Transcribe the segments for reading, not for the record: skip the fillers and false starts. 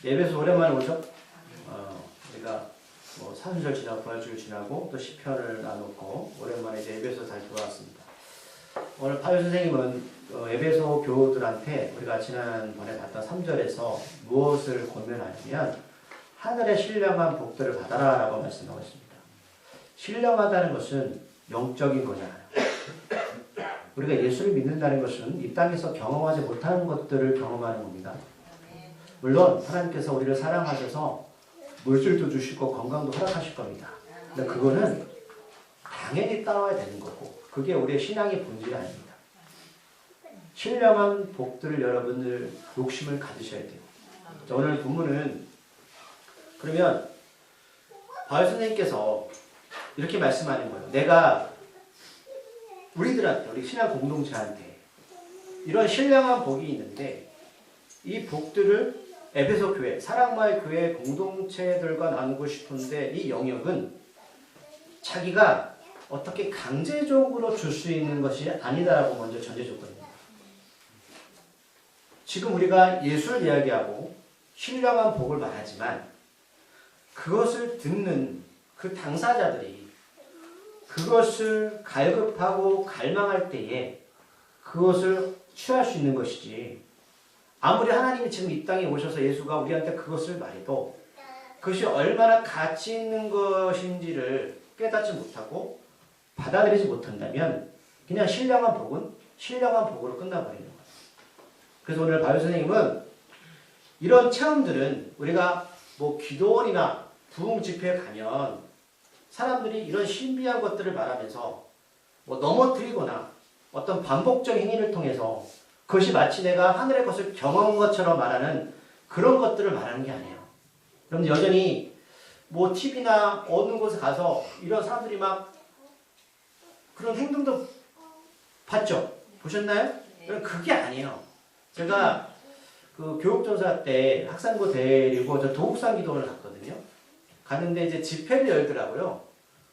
예배소 오랜만에 오죠? 우리가 뭐 사순절 지나고 부활주일 지나고 또 시편을 나눴고 오랜만에 이제 예배소 다시 돌아왔습니다. 오늘 파요 선생님은 예배소 교우들한테 우리가 지난번에 봤던 3절에서 무엇을 권면하냐면 하늘의 신령한 복들을 받아라 라고 말씀하고 있습니다. 신령하다는 것은 영적인 거잖아요. 우리가 예수를 믿는다는 것은 이 땅에서 경험하지 못하는 것들을 경험하는 겁니다. 물론 하나님께서 우리를 사랑하셔서 물질도 주시고 건강도 허락하실 겁니다. 근데 그거는 당연히 따라와야 되는 거고 그게 우리의 신앙의 본질이 아닙니다. 신령한 복들을 여러분들 욕심을 가지셔야 돼요. 오늘 본문은 그러면 바울 선생님께서 이렇게 말씀하는 거예요. 내가 우리들한테 우리 신앙 공동체한테 이런 신령한 복이 있는데 이 복들을 에베소 교회, 사랑마을 교회 공동체들과 나누고 싶은데 이 영역은 자기가 어떻게 강제적으로 줄 수 있는 것이 아니다라고 먼저 전제줬거든요. 지금 우리가 예술 이야기하고 신령한 복을 말하지만 그것을 듣는 그 당사자들이 그것을 갈급하고 갈망할 때에 그것을 취할 수 있는 것이지 아무리 하나님이 지금 이 땅에 오셔서 예수가 우리한테 그것을 말해도 그것이 얼마나 가치 있는 것인지를 깨닫지 못하고 받아들이지 못한다면 그냥 신령한 복은 신령한 복으로 끝나버리는 거예요. 그래서 오늘 바울 선생님은 이런 체험들은 우리가 뭐 기도원이나 부흥 집회에 가면 사람들이 이런 신비한 것들을 말하면서 뭐 넘어뜨리거나 어떤 반복적 행위를 통해서 그것이 마치 내가 하늘의 것을 경험한 것처럼 말하는 그런 것들을 말하는 게 아니에요. 여러분 여전히 뭐 TV나 어느 곳에 가서 이런 사람들이 막 그런 행동도 봤죠? 보셨나요? 네. 그게 아니에요. 제가 그 교육전사 때 학생부 데리고 저 도국산 기도원을 갔거든요. 갔는데 이제 집회를 열더라고요.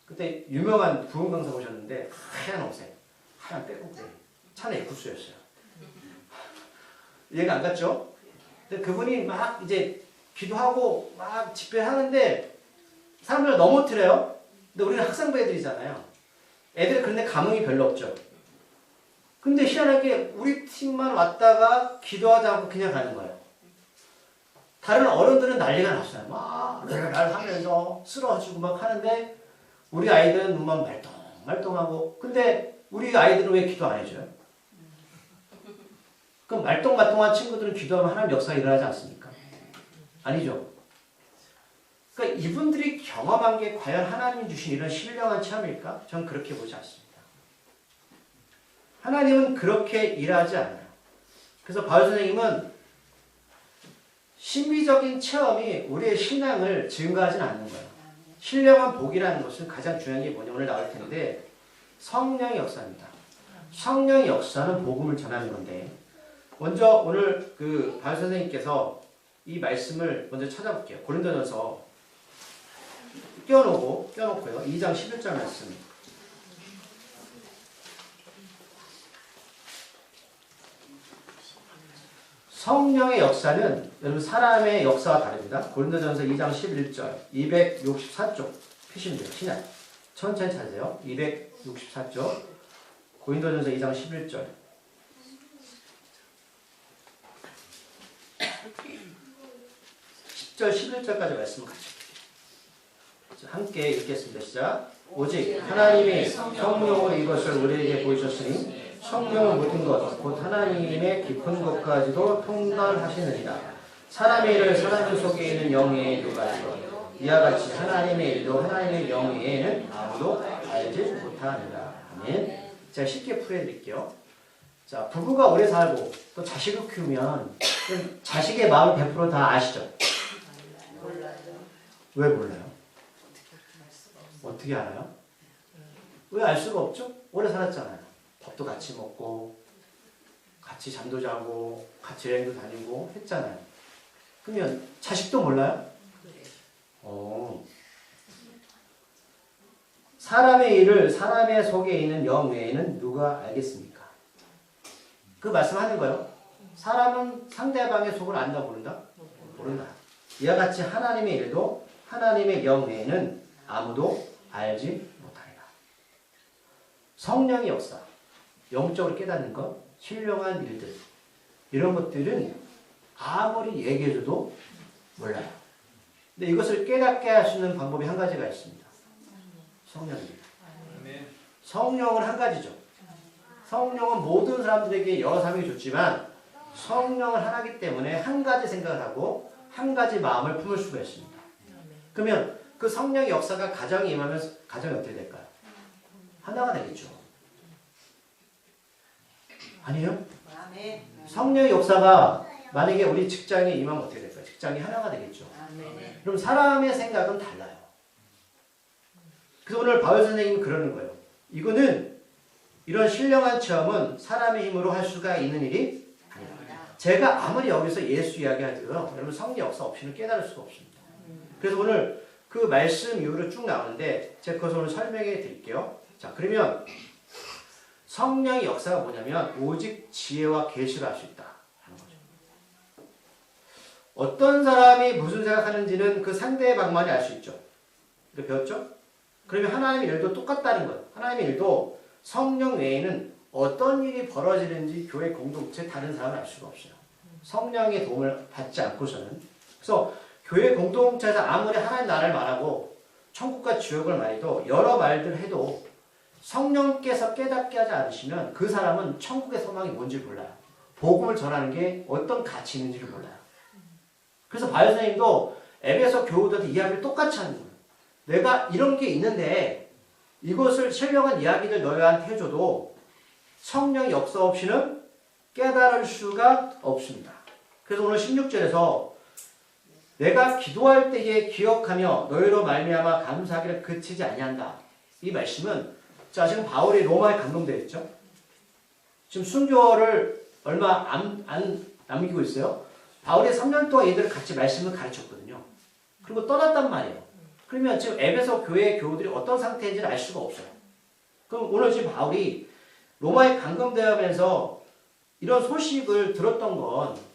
그때 유명한 부흥 강사 오셨는데 하얀 옷에 하얀 빼곡대 차는 에쿠스였어요. 이해가 안 갔죠? 근데 그분이 막 이제 기도하고 막 집회하는데 사람들을 넘어뜨려요. 근데 우리는 학생부 애들이잖아요. 애들이 그런데 감흥이 별로 없죠. 근데 희한하게 우리 팀만 왔다가 기도하지 않고 그냥 가는 거예요. 다른 어른들은 난리가 났어요. 막 랄랄 하면서 쓰러지고 막 하는데 우리 아이들은 눈만 말똥말똥하고 근데 우리 아이들은 왜 기도 안 해줘요? 그럼 말똥말똥한 친구들은 기도하면 하나님 역사가 일어나지 않습니까? 아니죠. 그러니까 이분들이 경험한 게 과연 하나님이 주신 이런 신령한 체험일까? 저는 그렇게 보지 않습니다. 하나님은 그렇게 일하지 않아요. 그래서 바울 선생님은 신비적인 체험이 우리의 신앙을 증가하지는 않는 거예요. 신령한 복이라는 것은 가장 중요한 게 뭐냐 오늘 나올 텐데 성령의 역사입니다. 성령의 역사는 복음을 전하는 건데 먼저 오늘 그 바울 선생님께서 이 말씀을 먼저 찾아볼게요. 고린도전서 껴놓고요. 2장 11절 말씀. 성령의 역사는 여러분 사람의 역사와 다릅니다. 고린도전서 2장 11절 264쪽 피시면 돼요. 신약 천천히 찾으세요. 264쪽 고린도전서 2장 11절 10절 11절까지 말씀을 같이 함께 읽겠습니다. 시작. 오직 하나님이 성령으로 이것을 우리에게 보이셨으니 성령은 모든 것, 곧 하나님의 깊은 것까지도 통달하시느니라. 사람의 일을 사람 속에 있는 영에 누가 알고 이와 같이 하나님의 일도 하나님의 영 외에는 아무도 알지 못하느니라. 아멘. 제가 쉽게 풀어드릴게요. 자, 부부가 오래 살고 또 자식을 키우면 자식의 마음 100% 다 아시죠? 몰라요. 왜 몰라요? 어떻게 알아요? 왜 알 수가 없죠? 오래 살았잖아요. 밥도 같이 먹고 같이 잠도 자고 같이 여행도 다니고 했잖아요. 그러면 자식도 몰라요? 사람의 일을 사람의 속에 있는 영 외에는 누가 알겠습니까? 그 말씀하는 거예요. 사람은 상대방의 속을 안다 모른다? 모른다. 이와 같이 하나님의 일도 하나님의 영 외에는 아무도 알지 못하리라. 성령의 역사, 영적으로 깨닫는 것, 신령한 일들, 이런 것들은 아무리 얘기해줘도 몰라요. 근데 이것을 깨닫게 할 수 있는 방법이 한 가지가 있습니다. 성령입니다. 성령은 한 가지죠. 성령은 모든 사람들에게 여러 사람이 좋지만 성령은 하나이기 때문에 한 가지 생각을 하고 한 가지 마음을 품을 수가 있습니다. 그러면 그 성령의 역사가 가정에 임하면 가정이 어떻게 될까요? 하나가 되겠죠. 아니에요? 성령의 역사가 만약에 우리 직장에 임하면 어떻게 될까요? 직장이 하나가 되겠죠. 그럼 사람의 생각은 달라요. 그래서 오늘 바울 선생님이 그러는 거예요. 이거는 이런 신령한 체험은 사람의 힘으로 할 수가 있는 일이 아니다. 제가 아무리 여기서 예수 이야기하더라도 여러분 성령 역사 없이는 깨달을 수가 없습니다. 그래서 오늘 그 말씀 이후로 쭉 나오는데 제가 그것을 오늘 설명해 드릴게요. 자, 그러면 성령의 역사가 뭐냐면 오직 지혜와 계시를 할 수 있다 하는 거죠. 어떤 사람이 무슨 생각하는지는 그 상대방만이 알 수 있죠. 이렇게 배웠죠? 그러면 하나님의 일도 똑같다는 거예요. 하나님의 일도 성령 외에는 어떤 일이 벌어지는지 교회 공동체 다른 사람은 알 수가 없어요. 성령의 도움을 받지 않고서는. 그래서 교회 공동체에서 아무리 하나님 나라를 말하고 천국과 지옥을 말해도 여러 말들 해도 성령께서 깨닫게 하지 않으시면 그 사람은 천국의 소망이 뭔지 몰라요. 복음을 전하는 게 어떤 가치 있는지를 몰라요. 그래서 바울 선생님도 에베소 교우들한테 이야기를 똑같이 하는 거예요. 내가 이런 게 있는데 이것을 신령한 이야기를 너희한테 해줘도 성령의 역사 없이는 깨달을 수가 없습니다. 그래서 오늘 16절에서 내가 기도할 때에 기억하며 너희로 말미암아 감사하기를 그치지 아니한다. 이 말씀은 자 지금 바울이 로마에 감동되어 있죠. 지금 순교를 얼마 안 남기고 있어요. 바울이 3년 동안 얘들을 같이 말씀을 가르쳤거든요. 그리고 떠났단 말이에요. 그러면 지금 에베소 교회의 교우들이 어떤 상태인지를 알 수가 없어요. 그럼 오늘 지금 바울이 로마에 감금되면서 이런 소식을 들었던 건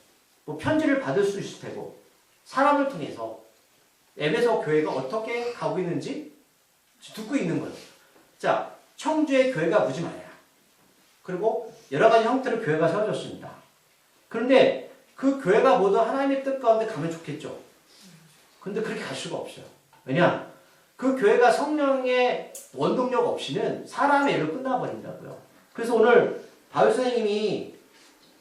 뭐 편지를 받을 수 있을 테고 사람을 통해서 에베소 교회가 어떻게 가고 있는지 듣고 있는 거예요. 자, 청주의 교회가 무지만이야. 그리고 여러 가지 형태로 교회가 세워졌습니다. 그런데 그 교회가 모두 하나님의 뜻 가운데 가면 좋겠죠. 그런데 그렇게 갈 수가 없어요. 왜냐? 그 교회가 성령의 원동력 없이는 사람의 일로 끝나버린다고요. 그래서 오늘 바울 선생님이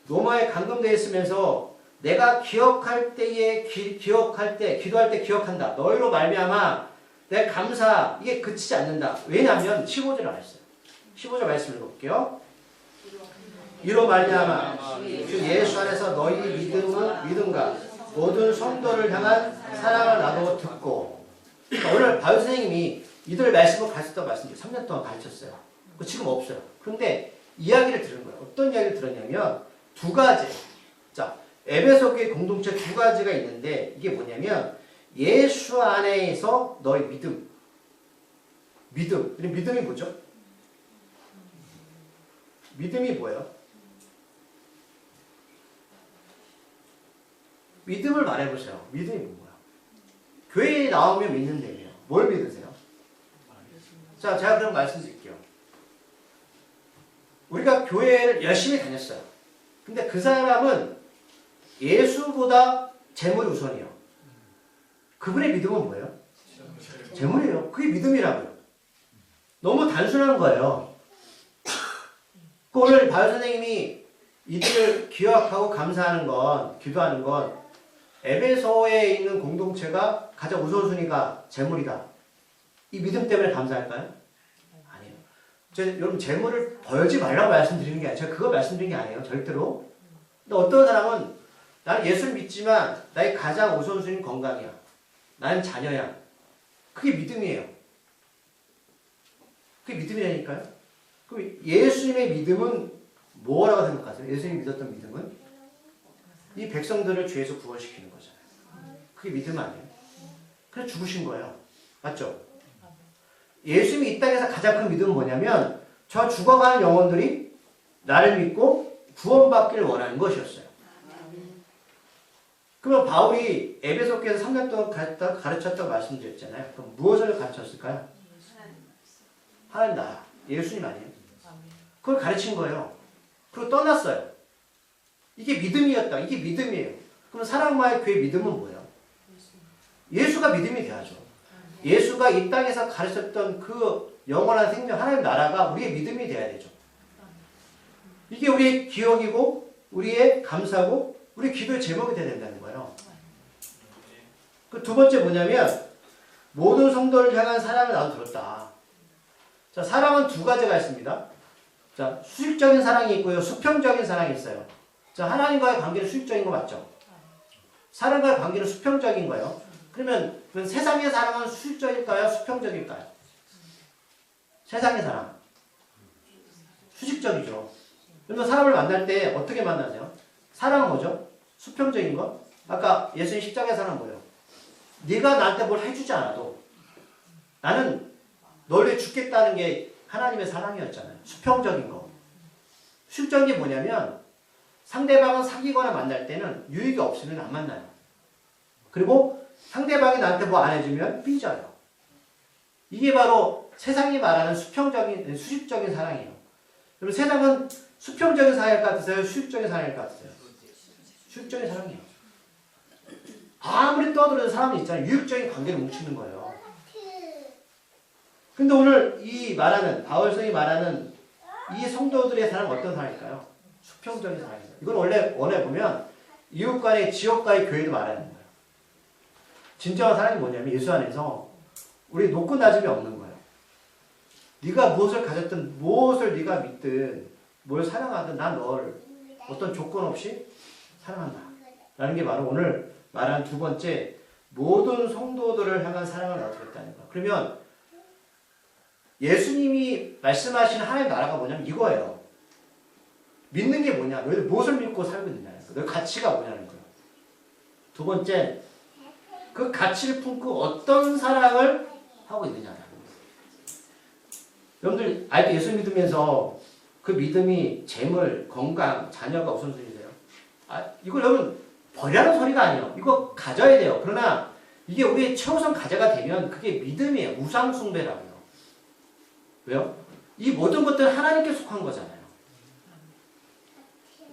로마에 감금되어 있으면서 내가 기억할 때에 기도할 때 기억한다. 너희로 말미암아 내 감사 이게 그치지 않는다. 왜냐하면 15절을 알았어요. 15절 말씀 읽어볼게요. 이로 말미암아 주 예수 안에서 너희 믿음과 모든 성도를 향한 사랑을 나도 듣고 오늘 바울 선생님이 이들 말씀을 가르쳤다고 말씀드렸어요. 3년 동안 가르쳤어요. 지금 없어요. 그런데 이야기를 들은 거예요. 어떤 이야기를 들었냐면 두 가지. 자, 에베소 교회 공동체 두 가지가 있는데 이게 뭐냐면 예수 안에서 너의 믿음. 믿음이 뭐죠? 믿음이 뭐예요? 믿음을 말해보세요. 믿음이 뭐야? 교회에 나오면 믿는다며요. 뭘 믿으세요? 자, 제가 그럼 말씀드릴게요. 우리가 교회를 열심히 다녔어요. 근데 그 사람은 예수보다 재물이 우선이에요. 그분의 믿음은 뭐예요? 재물이에요. 그게 믿음이라고요. 너무 단순한 거예요. 오늘 바울 선생님이 이들을 기억하고 감사하는 건, 기도하는 건 에베소에 있는 공동체가 가장 우선순위가 재물이다. 이 믿음 때문에 감사할까요? 아니에요. 여러분 재물을 벌지 말라고 말씀드리는 게 아니에요. 제가 그거 말씀드리는 게 아니에요. 절대로. 근데 어떤 사람은 나는 예수를 믿지만 나의 가장 우선순위는 건강이야. 나는 자녀야. 그게 믿음이에요. 그게 믿음이라니까요. 그럼 예수님의 믿음은 뭐라고 생각하세요? 예수님이 믿었던 믿음은 이 백성들을 죄에서 구원시키는 거잖아요. 그게 믿음 아니에요? 그래서 죽으신 거예요. 맞죠? 예수님이 이 땅에서 가장 큰 믿음은 뭐냐면 저 죽어가는 영혼들이 나를 믿고 구원받기를 원하는 것이었어요. 그러면 바울이 에베소 교회에서 3년 동안 가르쳤다고 말씀드렸잖아요. 그럼 무엇을 가르쳤을까요? 하나님 나라, 예수님 아니에요? 그걸 가르친 거예요. 그리고 떠났어요. 이게 믿음이었다. 이게 믿음이에요. 그럼 사랑마을 교회 믿음은 뭐예요? 예수가 믿음이 돼야죠. 예수가 이 땅에서 가르쳤던 그 영원한 생명, 하나님 나라가 우리의 믿음이 돼야 되죠. 이게 우리의 기억이고 우리의 감사고 우리 기도의 제목이 돼야 된다는 거예요. 그 두 번째 뭐냐면 모든 성도를 향한 사랑을 나도 들었다. 자, 사랑은 두 가지가 있습니다. 자, 수직적인 사랑이 있고요. 수평적인 사랑이 있어요. 자, 하나님과의 관계는 수직적인 거 맞죠? 사람과의 관계는 수평적인 거예요. 그러면 세상의 사랑은 수직적일까요? 수평적일까요? 세상의 사랑. 수직적이죠. 그러면 사람을 만날 때 어떻게 만나세요? 사랑은 뭐죠? 수평적인 거? 아까 예수님 십자가의 사랑은 뭐예요? 네가 나한테 뭘 해주지 않아도 나는 널 위해 죽겠다는 게 하나님의 사랑이었잖아요. 수평적인 거. 수직적인 게 뭐냐면 상대방은 사귀거나 만날 때는 유익이 없으면 안 만나요. 그리고 상대방이 나한테 뭐 안 해주면 삐져요. 이게 바로 세상이 말하는 수직적인 사랑이에요. 그럼 세상은 수평적인 사랑일 것 같으세요? 수직적인 사랑일 것 같으세요? 수직적인 사랑이에요. 아무리 떠들어도 사람이 있잖아요. 유익적인 관계를 뭉치는 거예요. 근데 오늘 바울성이 말하는 이 성도들의 사랑은 어떤 사랑일까요? 수평적인 사랑이에요. 이건 원래 보면 이웃간의 지역과의 교회도 말하는 거예요. 진정한 사랑이 뭐냐면 예수 안에서 우리 높고 낮음이 없는 거예요. 네가 무엇을 가졌든 무엇을 네가 믿든 뭘 사랑하든 난 널 어떤 조건 없이 사랑한다. 라는 게 바로 오늘 말한 두 번째 모든 성도들을 향한 사랑을 나누겠다는 거예요. 그러면 예수님이 말씀하시는 하나님의 나라가 뭐냐면 이거예요. 믿는 게 뭐냐? 너희들 무엇을 믿고 살고 있느냐? 너희 가치가 뭐냐는 거예요. 두 번째, 그 가치를 품고 어떤 사랑을 하고 있느냐라는 거예요. 여러분들 아직도 예수 믿으면서 그 믿음이 재물, 건강, 자녀가 우선순위세요? 이걸 여러분 버리라는 소리가 아니에요. 이거 가져야 돼요. 그러나 이게 우리의 최우선 가져가 되면 그게 믿음이에요. 우상숭배라고요. 왜요? 이 모든 것들은 하나님께 속한 거잖아요.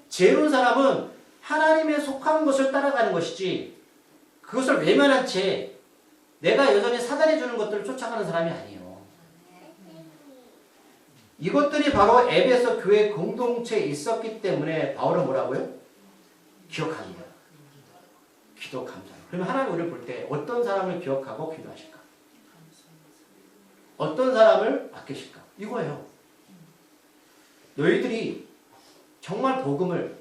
지혜로운 사람은 하나님에 속한 것을 따라가는 것이지 그것을 외면한 채 내가 여전히 사단이 주는 것들을 쫓아가는 사람이 아니에요. 이것들이 바로 에베소 교회 공동체에 있었기 때문에 바울은 뭐라고요? 기억합니다. 기도 감사. 그러면 하나님 우리를 볼 때 어떤 사람을 기억하고 기도하실까? 어떤 사람을 아끼실까? 이거예요. 너희들이 정말 복음을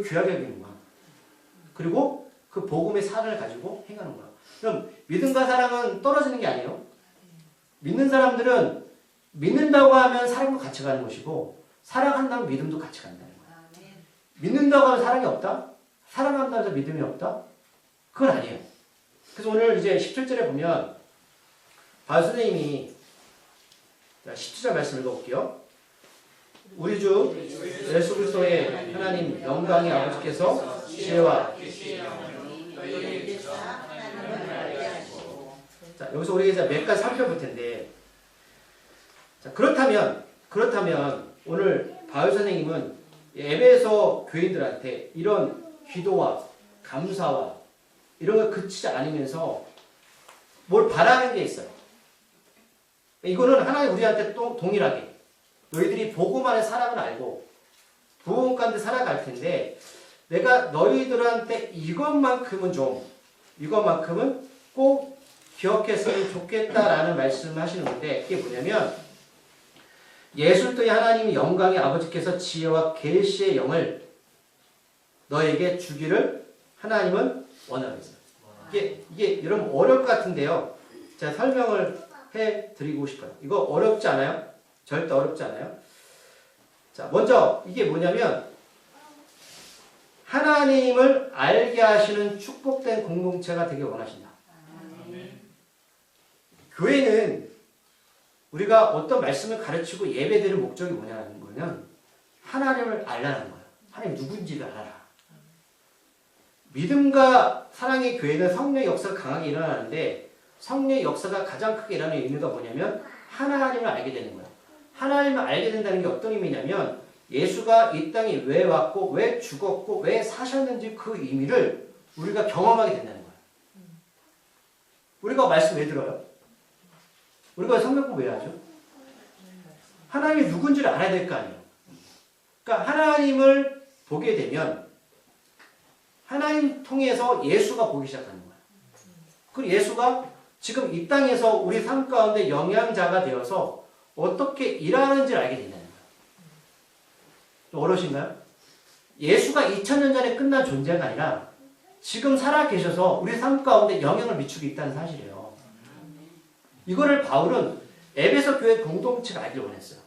귀하게 여기는 거야. 그리고 그 복음의 사랑을 가지고 행하는 거야. 그럼 믿음과 사랑은 떨어지는 게 아니에요. 믿는 사람들은 믿는다고 하면 사랑도 같이 가는 것이고 사랑한다면 믿음도 같이 간다는 거야. 믿는다고 하면 사랑이 없다? 사랑한다고 해서 믿음이 없다? 그건 아니에요. 그래서 오늘 이제 17절에 보면 바울 선생님이 17절 말씀 읽어볼게요. 우리 주 예수 그리스도의 하나님 영광의 아버지께서 지혜와 자, 여기서 우리가 이제 몇 가지 살펴볼 텐데 자, 그렇다면 오늘 바울 선생님은 에베소 교인들한테 이런 기도와 감사와 이런 걸 그치지 않으면서 뭘 바라는 게 있어요. 이거는 하나님 우리한테 또 동일하게 너희들이 복음 안에 사랑을 알고 복음 가운데 살아갈 텐데 내가 너희들한테 이것만큼은 꼭 기억했으면 좋겠다라는 말씀을 하시는 건데 그게 뭐냐면 예술도의 하나님의 영광의 아버지께서 지혜와 계시의 영을 너에게 주기를 하나님은 원하고 있어요. 이게 여러분 어려울 것 같은데요. 제가 설명을 해드리고 싶어요. 이거 어렵지 않아요? 절대 어렵지 않아요? 자, 먼저 이게 뭐냐면 하나님을 알게 하시는 축복된 공동체가 되길 원하신다. 교회는 우리가 어떤 말씀을 가르치고 예배드리는 목적이 뭐냐는 거는 하나님을 알라는 거예요. 하나님 누군지를 알아라. 믿음과 사랑의 교회는 성령의 역사가 강하게 일어나는데 성령의 역사가 가장 크게 일어나는 의미가 뭐냐면 하나님을 알게 되는 거예요. 하나님을 알게 된다는 게 어떤 의미냐면 예수가 이 땅에 왜 왔고 왜 죽었고 왜 사셨는지 그 의미를 우리가 경험하게 된다는 거예요. 우리가 말씀 왜 들어요? 우리가 성경 공부 왜 하죠? 하나님이 누군지를 알아야 될 거 아니에요. 그러니까 하나님을 보게 되면 하나님 통해서 예수가 보기 시작하는 거예요. 그리고 예수가 지금 이 땅에서 우리 삶 가운데 영향자가 되어서 어떻게 일하는지를 알게 된다는 거예요. 좀 어려우신가요? 예수가 2000년 전에 끝난 존재가 아니라 지금 살아계셔서 우리 삶 가운데 영향을 미치고 있다는 사실이에요. 이거를 바울은 에베소 교회 공동체가 알기를 원했어요.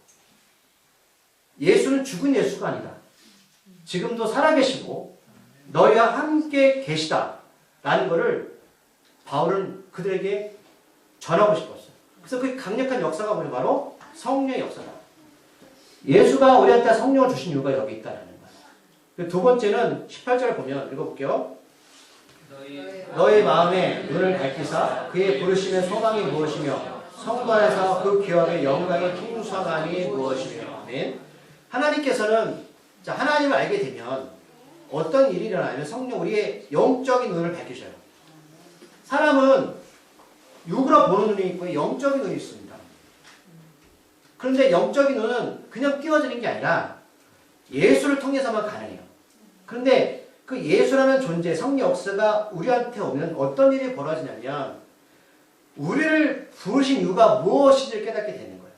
예수는 죽은 예수가 아니다. 지금도 살아계시고 너희와 함께 계시다. 라는 것을 바울은 그들에게 전하고 싶었어요. 그래서 그 강력한 역사가 뭐냐? 바로 성령의 역사다. 예수가 우리한테 성령을 주신 이유가 여기 있다는 거예요. 두 번째는 18절을 보면 읽어볼게요. 너희 마음에 눈을 밝히사 그의 부르심의 소망이 무엇이며 성도 안에서 그 기업의 영광의 풍성함이 무엇이며. 아멘. 하나님께서는 하나님을 알게 되면 어떤 일이 일어나면 성령 우리의 영적인 눈을 밝히셔요. 사람은 육으로 보는 눈이 있고 영적인 눈이 있습니다. 그런데 영적인 눈은 그냥 띄워지는 게 아니라 예수를 통해서만 가능해요. 그런데 그 예수라는 존재, 성령 역사가 우리한테 오면 어떤 일이 벌어지냐면 우리를 부르신 이유가 무엇인지를 깨닫게 되는 거예요.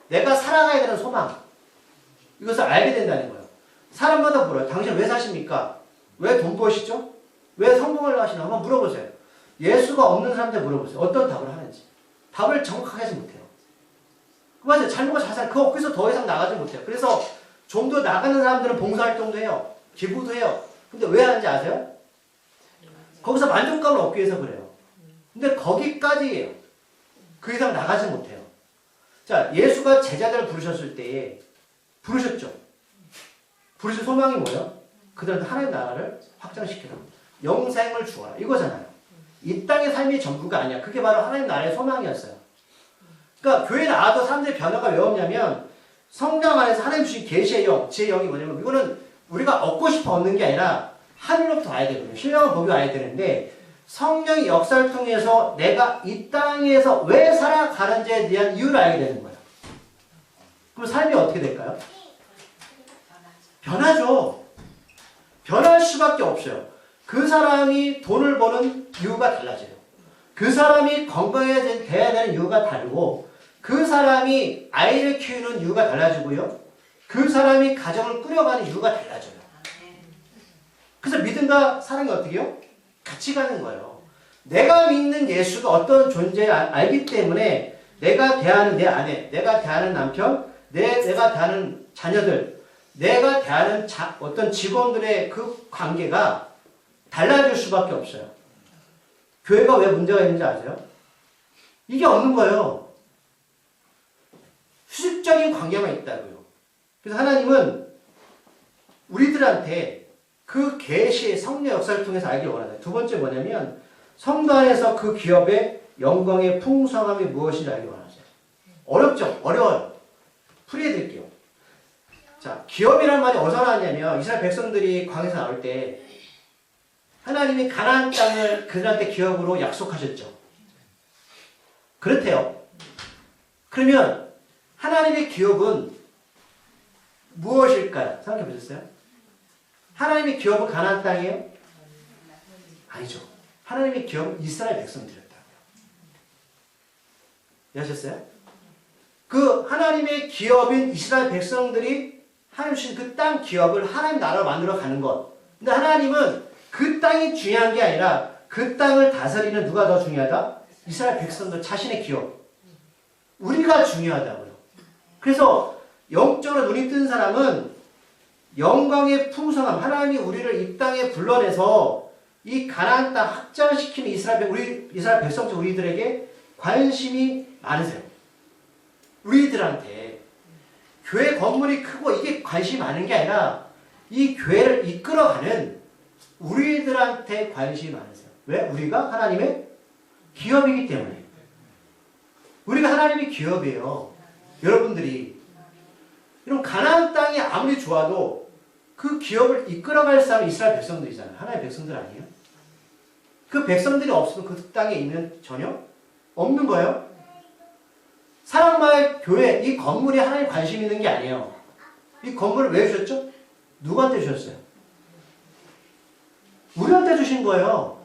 내가 살아가야 되는 소망, 이것을 알게 된다는 거예요. 사람마다 물어요. 당신 왜 사십니까? 왜 돈 버시죠? 왜 성공을 하시나? 한번 물어보세요. 예수가 없는 사람한테 물어보세요. 어떤 답을 하는지. 답을 정확하게 하지 못해요. 맞아요. 잘못과 자살, 거기서 더 이상 나가지 못해요. 그래서 좀 더 나가는 사람들은 봉사활동도 해요. 기부도 해요. 근데 왜 하는지 아세요? 거기서 만족감을 얻기 위해서 그래요. 근데 거기까지예요. 그 이상 나가지 못해요. 자, 예수가 제자들을 부르셨을 때에 부르셨죠. 부르신 소망이 뭐예요? 그들한테 하나님 나라를 확장시키라. 영생을 주어라. 이거잖아요. 이 땅의 삶이 전부가 아니야. 그게 바로 하나님 나라의 소망이었어요. 그러니까 교회 나와도 사람들의 변화가 왜 없냐면 성령 안에서 하나님 주신 계시의 영, 지혜의 영이 뭐냐면 이거는 우리가 얻고 싶어 얻는 게 아니라 하늘로부터 와야 되거든요. 신령한 법이 와야 되는데 성령의 역사를 통해서 내가 이 땅에서 왜 살아가는지에 대한 이유를 알게 되는 거예요. 그럼 삶이 어떻게 될까요? 변하죠. 변할 수밖에 없어요. 그 사람이 돈을 버는 이유가 달라져요. 그 사람이 건강해야 되는 이유가 다르고 그 사람이 아이를 키우는 이유가 달라지고요. 그 사람이 가정을 꾸려가는 이유가 달라져요. 그래서 믿음과 사랑이 어떻게 해요? 같이 가는 거예요. 내가 믿는 예수가 어떤 존재를 알기 때문에 내가 대하는 내 아내, 내가 대하는 남편, 내가 대하는 자녀들, 내가 대하는 어떤 직원들의 그 관계가 달라질 수밖에 없어요. 교회가 왜 문제가 있는지 아세요? 이게 없는 거예요. 수직적인 관계만 있다고요. 그래서 하나님은 우리들한테 그 계시의 성령 역사를 통해서 알길 원하다. 두 번째 뭐냐면 성도 안에서 그 기업의 영광의 풍성함이 무엇인지 알길 원하세요. 어렵죠? 어려워요. 풀이해드릴게요. 자, 기업이라는 말이 어디서 나왔냐면 이스라엘 백성들이 광에서 나올 때 하나님이 가나안 땅을 그들한테 기업으로 약속하셨죠. 그렇대요. 그러면 하나님의 기업은 무엇일까요? 생각해 보셨어요? 하나님의 기업은 가나안 땅이에요? 아니죠. 하나님의 기업은 이스라엘 백성들이었다고요. 이해하셨어요? 그 하나님의 기업인 이스라엘 백성들이 하나님 주신 그 땅 기업을 하나님 나라로 만들어 가는 것. 근데 하나님은 그 땅이 중요한 게 아니라 그 땅을 다스리는 누가 더 중요하다? 이스라엘 백성들 자신의 기업. 우리가 중요하다고요. 그래서 영적으로 눈이 뜬 사람은 영광의 풍성함, 하나님이 우리를 이 땅에 불러내서 이 가나안 땅 확장시키는 이스라엘 백성들 우리들에게 관심이 많으세요. 우리들한테 교회 건물이 크고 이게 관심이 많은 게 아니라 이 교회를 이끌어가는 우리들한테 관심이 많으세요. 왜? 우리가 하나님의 기업이기 때문에. 우리가 하나님의 기업이에요. 여러분들이. 여러분 가나안 땅이 아무리 좋아도 그 기업을 이끌어갈 사람은 이스라엘 백성들이잖아요. 하나님의 백성들 아니에요? 그 백성들이 없으면 그 땅에 있는 전혀 없는 거예요. 사랑마을 교회 이 건물이 하나님 관심 있는 게 아니에요. 이 건물을 왜 주셨죠? 누구한테 주셨어요? 우리한테 주신 거예요.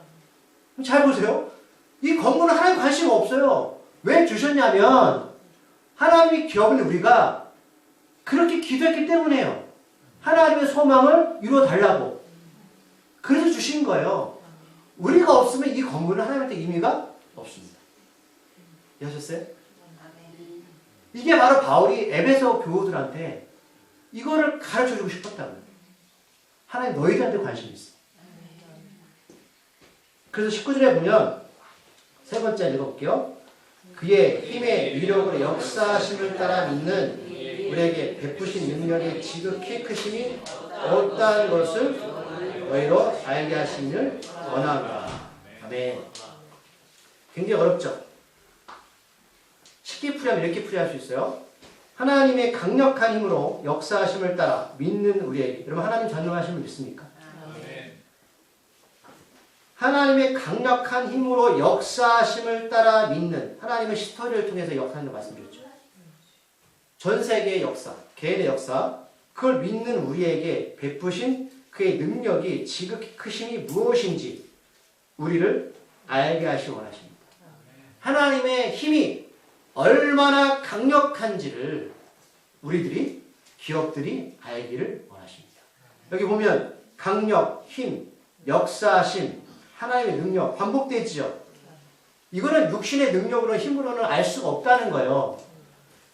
잘 보세요. 이 건물은 하나님 관심 없어요. 왜 주셨냐면 하나님의 기업은 우리가 그렇게 기도했기 때문에요. 하나님의 소망을 이루어 달라고. 그래서 주신 거예요. 우리가 없으면 이 건물은 하나님한테 의미가 없습니다. 이해하셨어요? 이게 바로 바울이 에베소 교우들한테 이거를 가르쳐주고 싶었다고요. 하나님 너희들한테 관심이 있어. 그래서 19절에 보면 세 번째 읽어볼게요. 그의 힘의 위력으로 역사하심을 따라 믿는 우리에게 베푸신 능력의 지극히 크심이 어떠한 것을 너희로 알게 하시기를 원합니다. 아멘. 굉장히 어렵죠? 쉽게 풀이하면 이렇게 풀이할 수 있어요. 하나님의 강력한 힘으로 역사하심을 따라 믿는 우리에게. 여러분 하나님 전능하심을 믿습니까? 하나님의 강력한 힘으로 역사하심을 따라 믿는. 하나님은 스토리를 통해서 역사하는 말씀드렸죠. 전 세계의 역사, 개인의 역사, 그걸 믿는 우리에게 베푸신 그의 능력이 지극히 크심이 무엇인지 우리를 알게 하시기 원하십니다. 하나님의 힘이 얼마나 강력한지를 우리들이, 기업들이 알기를 원하십니다. 여기 보면 강력, 힘, 역사심, 하나님의 능력 반복되지요. 이거는 육신의 능력으로 힘으로는 알 수가 없다는 거예요.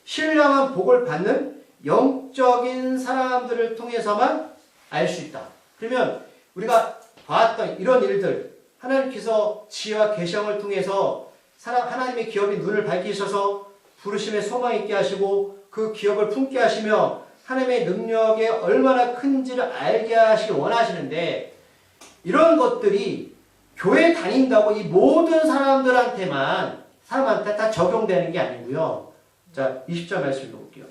신령한 복을 받는 영적인 사람들을 통해서만 알 수 있다. 그러면 우리가 봤던 이런 일들, 하나님께서 지혜와 계시를 통해서 하나님의 기업이 눈을 밝히셔서 부르심에 소망 있게 하시고 그 기업을 품게 하시며 하나님의 능력이 얼마나 큰지를 알게 하시기 원하시는데, 이런 것들이 교회 다닌다고 이 모든 사람한테 다 적용되는 게 아니고요. 자, 20절 말씀 읽어볼게요.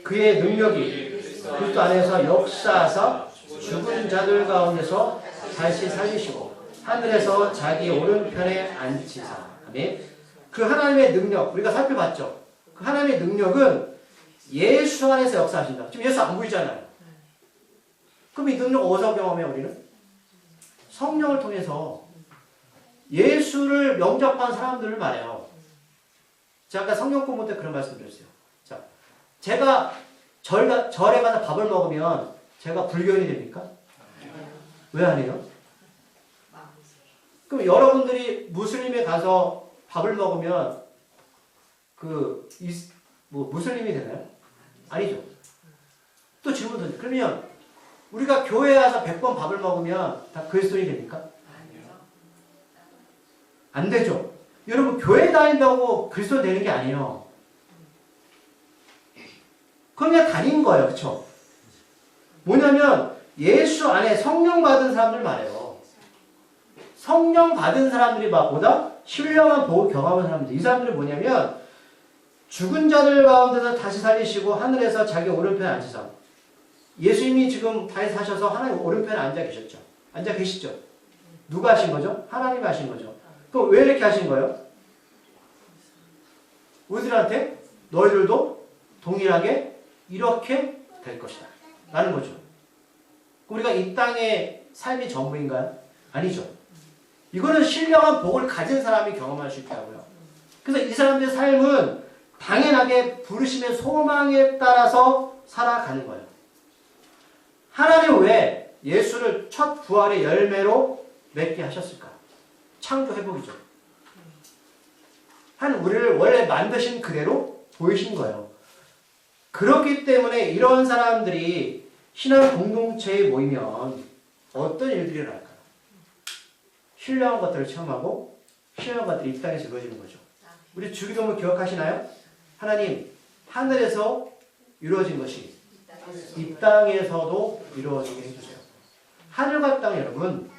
그의 능력이 그리스도 안에서 역사하사 죽은 자들 가운데서 다시 살리시고 하늘에서 자기 오른편에 앉히사. 아멘. 그 하나님의 능력 우리가 살펴봤죠. 그 하나님의 능력은 예수 안에서 역사하신다. 지금 예수 안 보이잖아요. 그럼 이 능력 어디서 경험해 우리는? 성령을 통해서 예수를 영접한 사람들을 말해요. 제가 아까 성령 공부 때 그런 말씀 드렸어요. 자, 제가 절에 가서 밥을 먹으면 제가 불교인이 됩니까? 왜 안 해요? 그럼 여러분들이 무슬림에 가서 밥을 먹으면 무슬림이 되나요? 아니죠. 또 질문 던져. 그러면 우리가 교회에 와서 100번 밥을 먹으면 다 그리스도인이 됩니까? 안 되죠. 여러분 교회 다닌다고 그리스도 되는 게 아니에요. 그냥 다닌 거예요. 그렇죠? 뭐냐면 예수 안에 성령 받은 사람들 말해요. 성령 받은 사람들이 보다 신령한 복을 경험한 사람들. 이 사람들이 뭐냐면 죽은 자들 가운데서 다시 살리시고 하늘에서 자기 오른편에 앉으사. 예수님이 지금 다시 사셔서 하나님 오른편에 앉아 계셨죠. 앉아 계시죠. 누가 하신 거죠? 하나님이 하신 거죠. 그럼 왜 이렇게 하신 거예요? 우리들한테 너희들도 동일하게 이렇게 될 것이다 라는 거죠. 우리가 이 땅의 삶이 전부인가요? 아니죠. 이거는 신령한 복을 가진 사람이 경험할 수 있다고요. 그래서 이 사람들의 삶은 당연하게 부르심의 소망에 따라서 살아가는 거예요. 하나님 왜 예수를 첫 부활의 열매로 맺게 하셨을까? 창조 회복이죠. 우리를 원래 만드신 그대로 보이신 거예요. 그렇기 때문에 이런 사람들이 신앙 공동체에 모이면 어떤 일들이 일어날까요? 신령한 것들을 체험하고 신령한 것들이 이 땅에서 이루어지는 거죠. 우리 주기도문 기억하시나요? 하나님, 하늘에서 이루어진 것이 이 땅에서도 이루어지게 해주세요. 하늘과 땅 여러분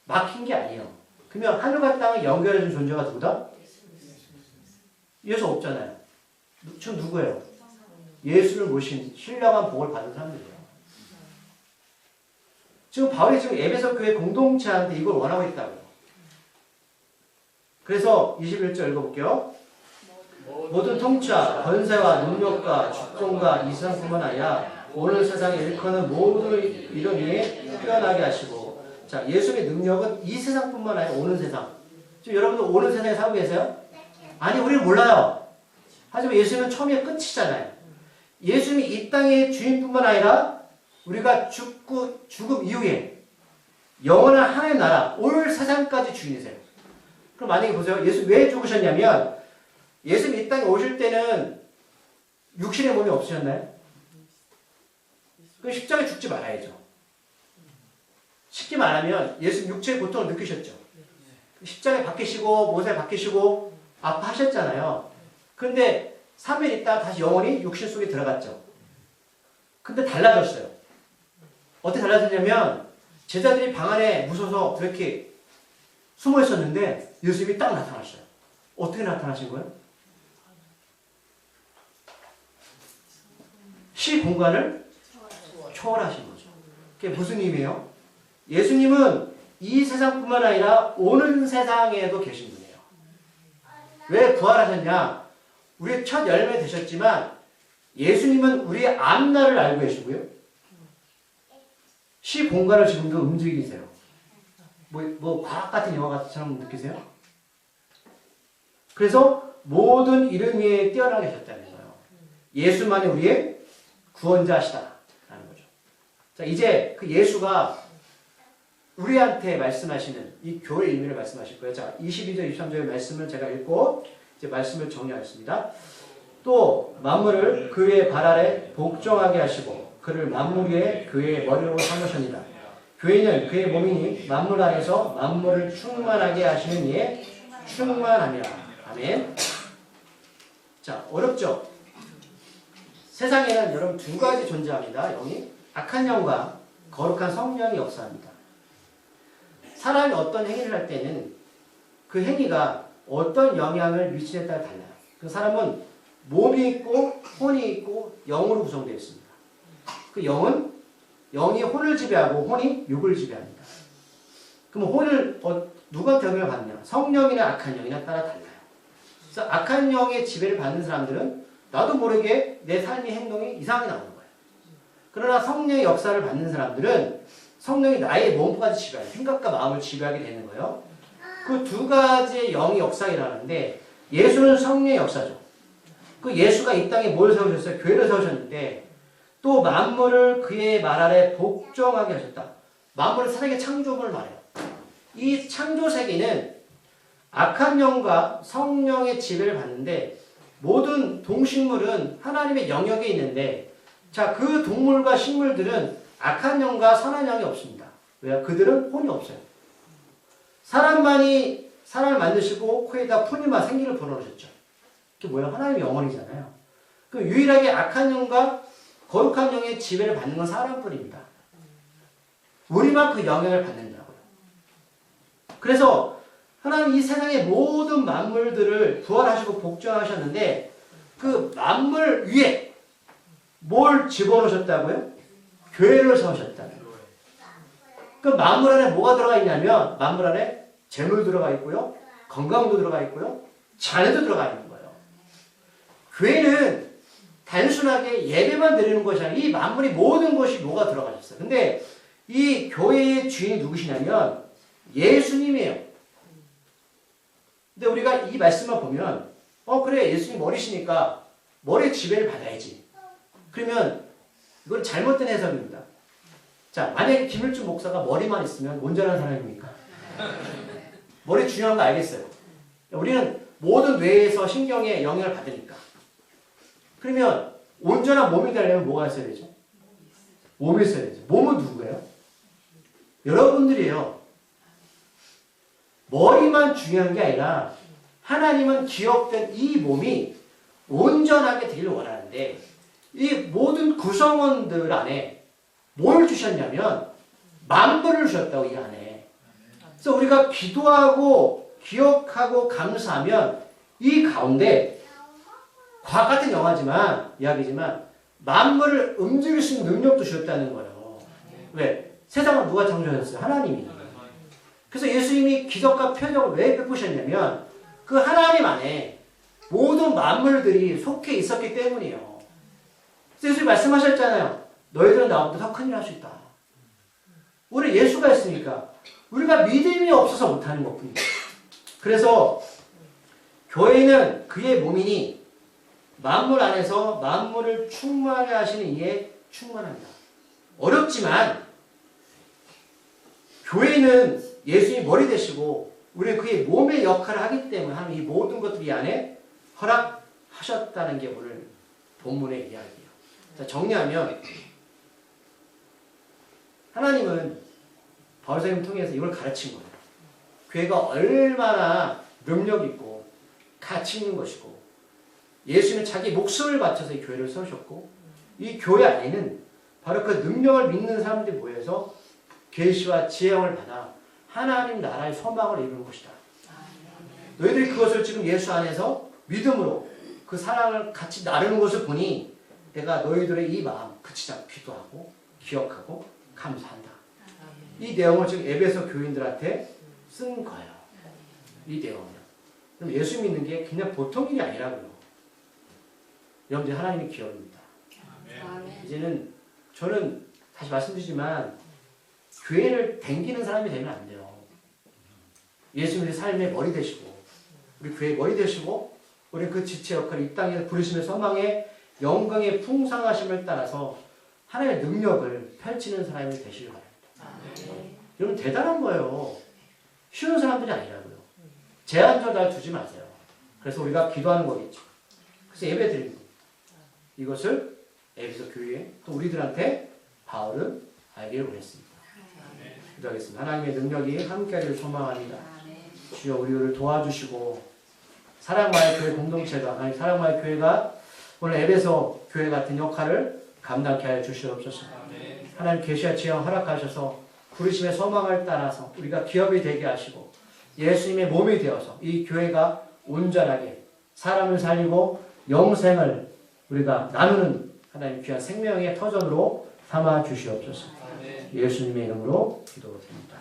막힌 게 아니에요. 그러면 하늘과 땅을 연결해준 존재가 누구다? 예수 없잖아요. 지금 누구예요? 예수를 모신 신령한 복을 받은 사람들이에요. 지금 바울이 지금 에베소 교회 공동체한테 이걸 원하고 있다고요. 그래서 21절 읽어볼게요. 모든 통치와 권세와 능력과 주권과 이 세상뿐만 아니라 오늘 세상에 일컫는 모든 이름 위에 뛰어나게 하시고, 자, 예수님의 능력은 이 세상뿐만 아니라 오는 세상. 지금 여러분들 오는 세상에 살고 계세요? 아니, 우리는 몰라요. 하지만 예수님은 처음에 끝이잖아요. 예수님이 이 땅의 주인뿐만 아니라 우리가 죽음 이후에 영원한 하나님의 나라, 올 세상까지 주인이세요. 그럼 만약에 보세요. 예수 왜 죽으셨냐면 예수님 이 땅에 오실 때는 육신의 몸이 없으셨나요? 그 십자가에 죽지 말아야죠. 쉽게 말하면 예수님 육체의 고통을 느끼셨죠. 십자가에 박히시고 못에 박히시고 아파하셨잖아요. 그런데 3일 있다가 다시 영원히 육신 속에 들어갔죠. 근데 달라졌어요. 어떻게 달라졌냐면 제자들이 방 안에 무서워서 그렇게 숨어 있었는데 예수님이 딱 나타났어요. 어떻게 나타나신 거예요? 시 공간을 초월하신 거죠. 그게 무슨 의미예요? 예수님은 이 세상뿐만 아니라 오는 세상에도 계신 분이에요. 왜 부활하셨냐? 우리의 첫 열매 되셨지만 예수님은 우리의 앞날을 알고 계시고요. 시 공간을 지금도 움직이세요. 뭐 과학 같은 영화 같처럼 느끼세요? 그래서 모든 이름 위에 뛰어나게 하셨다는 거예요. 예수만이 우리의 구원자시다라는 거죠. 자, 이제 그 예수가 우리한테 말씀하시는 이 교회 의미를 말씀하실 거예요. 자, 22절, 23절의 말씀을 제가 읽고 이제 말씀을 정리하겠습니다. 또 만물을 그의 발 아래 복종하게 하시고 그를 만물 위에 그의 머리로 삼으셨니다. 교회는 그의 몸이니 만물 안에서 만물을 충만하게 하시는 이에 충만함이라. 아멘. 자, 어렵죠? 세상에는 여러분 두 가지 존재합니다. 영이 악한 영과 거룩한 성령이 역사합니다. 사람이 어떤 행위를 할 때는 그 행위가 어떤 영향을 미치느냐에 따라 달라요. 그 사람은 몸이 있고 혼이 있고 영으로 구성되어 있습니다. 그 영이 혼을 지배하고 혼이 육을 지배합니다. 그럼 혼을 누구한테 영향을 받느냐? 성령이나 악한 영이나 따라 달라요. 그래서 악한 영의 지배를 받는 사람들은 나도 모르게 내 삶의 행동이 이상하게 나오는 거예요. 그러나 성령의 역사를 받는 사람들은 성령이 나의 몸까지 지배해요. 생각과 마음을 지배하게 되는 거예요. 그 두 가지의 영의 역사이라는데 예수는 성령의 역사죠. 그 예수가 이 땅에 뭘 세우셨어요? 교회를 세우셨는데 또 만물을 그의 말 아래 복종하게 하셨다. 만물은 세상의 창조물을 말해요. 이 창조 세계는 악한 영과 성령의 지배를 받는데 모든 동식물은 하나님의 영역에 있는데 자, 그 동물과 식물들은 악한 영과 선한 영이 없습니다. 왜요? 그들은 혼이 없어요. 사람만이 사람을 만드시고 코에다 푸니마 생기를 불어넣으셨죠. 그게 뭐예요? 하나님의 영혼이잖아요. 그 유일하게 악한 영과 거룩한 영의 지배를 받는 건 사람뿐입니다. 우리만 그 영향을 받는다고요. 그래서 하나님 이 세상의 모든 만물들을 부활하시고 복종하셨는데 그 만물 위에 뭘 집어넣으셨다고요? 교회를 세우셨다는 거예요. 그 만물 안에 뭐가 들어가 있냐면 만물 안에 재물 들어가 있고요. 건강도 들어가 있고요. 자녀도 들어가 있는 거예요. 교회는 단순하게 예배만 드리는 것이 아니라 이 만물이 모든 것이 녹아 들어가셨어요. 근데 이 교회의 주인이 누구시냐면 예수님이에요. 근데 우리가 이 말씀만 보면 그래 예수님 머리시니까 머리의 지배를 받아야지. 그러면 이건 잘못된 해석입니다. 자, 만약에 김일중 목사가 머리만 있으면 온전한 사람입니까? 머리 중요한 거 알겠어요. 우리는 모든 뇌에서 신경에 영향을 받으니까. 그러면 온전한 몸이 되려면 뭐가 있어야 되죠? 몸이 있어야 되죠. 몸은 누구예요? 여러분들이에요. 머리만 중요한 게 아니라 하나님은 기억된 이 몸이 온전하게 되기를 원하는데 이 모든 구성원들 안에 뭘 주셨냐면 만물을 주셨다고 이 안에. 그래서 우리가 기도하고 기억하고 감사하면 이 가운데 과학 같은 영화지만 이야기지만 만물을 움직일 수 있는 능력도 주셨다는 거예요. 왜? 세상을 누가 창조하셨어요? 하나님이. 그래서 예수님이 기적과 표적을 왜 베푸셨냐면 그 하나님 안에 모든 만물들이 속해 있었기 때문이에요. 그래서 예수님이 말씀하셨잖아요. 너희들은 나보다 더 큰 일 할 수 있다. 우리 예수가 있으니까 우리가 믿음이 없어서 못하는 것뿐이에요. 그래서 교회는 그의 몸이니 만물 안에서 만물을 충만하게 하시는 이에 충만합니다. 어렵지만 교회는 예수님이 머리 되시고 우리는 그의 몸의 역할을 하기 때문에 하는 이 모든 것들이 안에 허락하셨다는 게 오늘 본문의 이야기예요. 자, 정리하면 하나님은 바울사님 통해서 이걸 가르친 거예요. 교회가 얼마나 능력 있고 가치 있는 것이고 예수님은 자기 목숨을 바쳐서 이 교회를 세우셨고 이 교회 안에는 바로 그 능력을 믿는 사람들이 모여서 계시와 지혜를 받아 하나님 나라의 소망을 이루는 것이다. 너희들이 그것을 지금 예수 안에서 믿음으로 그 사랑을 같이 나누는 것을 보니 내가 너희들의 이 마음 그치자 기도하고 기억하고 감사한다. 이 내용을 지금 에베소 교인들한테 쓴 거예요. 이 내용을. 그럼 예수 믿는 게 그냥 보통 일이 아니라고요. 여러분들 하나님의 기업입니다. 이제는 저는 다시 말씀드리지만 교회를 댕기는 사람이 되면 안 돼요. 예수님의 삶의 머리 되시고 우리 교회의 머리 되시고 우리 그 지체 역할을 이 땅에 부르심의 소망의 영광의 풍성하심을 따라서 하나님의 능력을 펼치는 사람이 되시길 바랍니다. 여러분 대단한 거예요. 쉬운 사람들이 아니라고요. 제한적으로 두지 마세요. 그래서 우리가 기도하는 거겠죠. 그래서 예배 드리는 겁니다. 이것을 에베소 교회에 또 우리들한테 바울은 알기를 원했습니다. 기도하겠습니다. 하나님의 능력이 함께하기를 소망합니다. 주여 우리를 도와주시고 사랑과의 교회 공동체가 하나님 사랑과의 교회가 오늘 에베소 교회 같은 역할을 감당케 하여 주시옵소서. 하나님 계시와 지혜와 허락하셔서 부르심의 소망을 따라서 우리가 기업이 되게 하시고 예수님의 몸이 되어서 이 교회가 온전하게 사람을 살리고 영생을 우리가 나누는 하나님 귀한 생명의 터전으로 삼아 주시옵소서. 예수님의 이름으로 기도드립니다.